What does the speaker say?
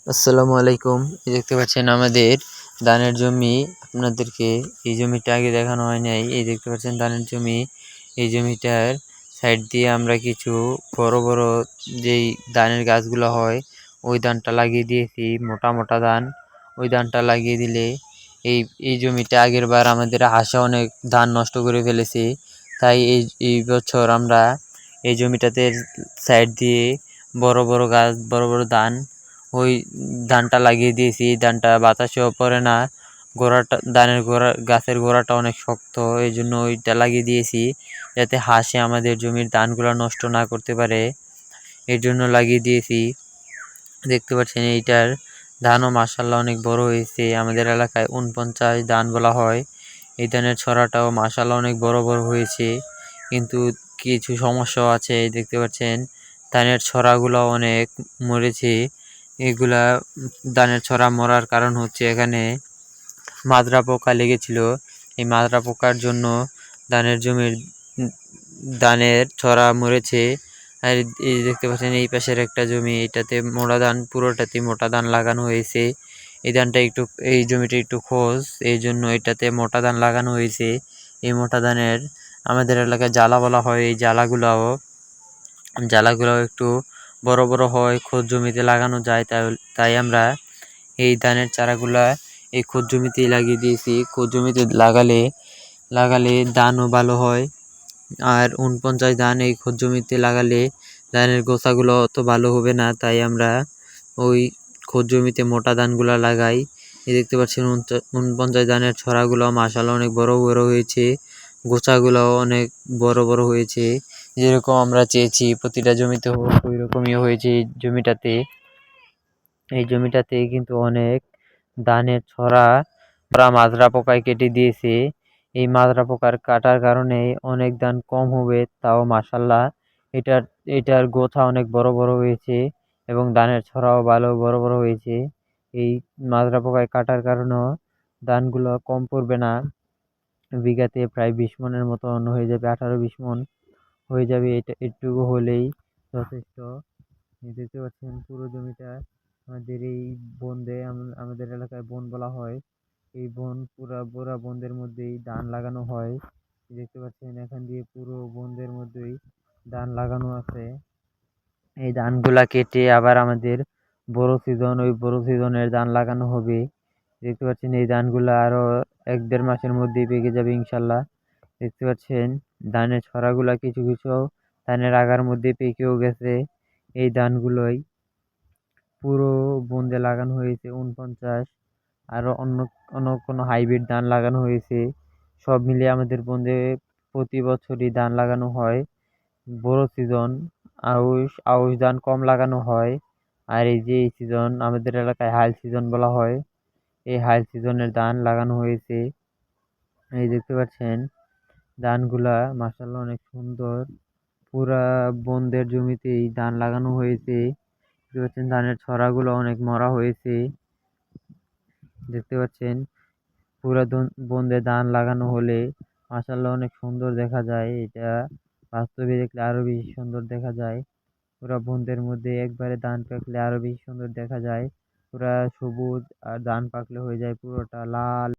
আসসালামু আলাইকুম। দেখতে পাচ্ছেন আমাদের ধানের জমি। আপনাদেরকে এই জমিটা আগে দেখানো হয় নাই। দেখতে পাচ্ছেন ধানের জমি। এই জমিটার সাইড দিয়ে আমরা কিছু বড় বড় যেই ধানের গাছগুলো হয় ওই ধানটা লাগিয়ে দিয়েছি, মোটা মোটা ধান। ওই ধানটা লাগিয়ে দিলে এই এই জমিটা আগের বার আমাদের হাঁসে অনেক ধান নষ্ট করে ফেলেছে। তাই এই বছর আমরা এই জমিটাতে সাইড দিয়ে বড় বড় গাছ, বড় বড় ধান, ওই ধানটা লাগিয়ে দিয়েছি। ধানটা বাতাসেও পড়ে না, ধানের গোড়া, গাছের গোড়াটা অনেক শক্ত, এই জন্য ওইটা লাগিয়ে দিয়েছি যাতে হাঁসে আমাদের জমির ধানগুলো নষ্ট না করতে পারে, এর জন্য লাগিয়ে দিয়েছি। দেখতে পাচ্ছেন এইটার ধানও মাশাআল্লাহ অনেক বড় হয়েছে। আমাদের এলাকায় ৪৯ ধান বলা হয়। এই ধানের ছড়াটাও মাশাআল্লাহ অনেক বড় বড় হয়েছে, কিন্তু কিছু সমস্যাও আছে। দেখতে পাচ্ছেন ধানের ছড়াগুলো অনেক মরেছে। এগুলা ধানের ছড়া মরার কারণ হচ্ছে এখানে মাজরা পোকা লেগেছিল। এই মাজরা পোকার জন্য ধানের জমির ধানের ছড়া মরেছে। আর এই দেখতে পাচ্ছেন এই পাশের একটা জমি, এটাতে মোটা ধান, পুরোটাতে মোটা ধান লাগানো হয়েছে। এই জমিটা একটু খোঁজ, এই জন্য এটাতে মোটা ধান লাগানো হয়েছে। এই মোটা ধানের আমাদের এলাকায় জ্বালা বলা হয়। এই জ্বালাগুলো একটু বড় বড় হয়, খোঁজ জমিতে লাগানো যায়। তাই আমরা এই ধানের চারাগুলা এই খোঁজ জমিতেই লাগিয়ে দিয়েছি। খোঁজ জমিতে লাগালে ধানও ভালো হয়। আর ৪৯ ধান এই খোঁজ জমিতে লাগালে ধানের গোছাগুলো অত ভালো হবে না, তাই আমরা ওই খোঁজ জমিতে মোটা ধানগুলা লাগাই। দেখতে পাচ্ছেন ৪৯ ধানের ছড়াগুলো মাশাআল্লাহ অনেক বড় বড় হয়েছে, গোছাগুলোও অনেক বড় বড় হয়েছে। যেরকম আমরা চেয়েছি প্রতিটা জমিতে হোক, ওই রকমই হয়েছে। এই জমিটাতে কিন্তু অনেক ধানের ছড়া মাজরা পোকায় কেটে দিয়েছে। এই মাজরা পোকার কাটার কারণে অনেক ধান কম হবে, তাও মাশাআল্লাহ এটার এটার গোছা অনেক বড় বড় হয়েছে এবং ধানের ছড়াও ভালো বড় বড় হয়েছে। এই মাজরা পোকায় কাটার কারণেও ধানগুলো কম পড়বে না, বিঘাতে প্রায় 20 মনের মতন হয়ে যাবে, 18-20 মন হয়ে যাবে। এটা এটুকু হলেই যথেষ্ট। দেখতে পাচ্ছেন পুরো জমিটা আমাদের এই আমাদের এলাকায় বন বলা হয়। এই পুরা বনদের মধ্যেই ধান লাগানো হয়। দেখতে পাচ্ছেন এখান দিয়ে পুরো বনদের মধ্যেই ধান লাগানো আছে। এই ধানগুলা কেটে আবার আমাদের ওই বড় সিজনের ধান লাগানো হবে। দেখতে পাচ্ছেন এই ধানগুলা আরো 1-1.5 মাসের মধ্যেই পেকে যাবে ইনশাল্লাহ। দেখতে পাচ্ছেন ধানের ছড়াগুলা কিছু কিছু ধানের আগার মধ্যে পেকেও গেছে। এই ধানগুলোই পুরো বন্দে লাগানো হয়েছে ৪৯। আরো অন্য অন্য কোনো হাইব্রিড ধান লাগানো হয়েছে। সব মিলিয়ে আমাদের বন্দে প্রতি বছরই ধান লাগানো হয়। বড় সিজন আউশ ধান কম লাগানো হয়। আর এই যে এই সিজন আমাদের এলাকায় হাল সিজন বলা হয়, এই হাল সিজনের ধান লাগানো হয়েছে। এই দেখতে পাচ্ছেন ধানগুলা মাশাআল্লাহ অনেক সুন্দর। পুরা বন্দের জমিতেই ধান লাগানো হয়েছে। দেখতে পাচ্ছেন ধানের ছড়াগুলো অনেক মরা হয়েছে। দেখতে পাচ্ছেন পুরা বন্দে ধান লাগানো হলে মাশাআল্লাহ অনেক সুন্দর দেখা যায়। এটা বাস্তবে দেখলে আরো বেশি সুন্দর দেখা যায়। পুরা বন্দের মধ্যে একবারে ধান পাকলে আরো বেশি সুন্দর দেখা যায়। পুরা সবুজ, আর ধান পাকলে হয়ে যায় পুরোটা লাল।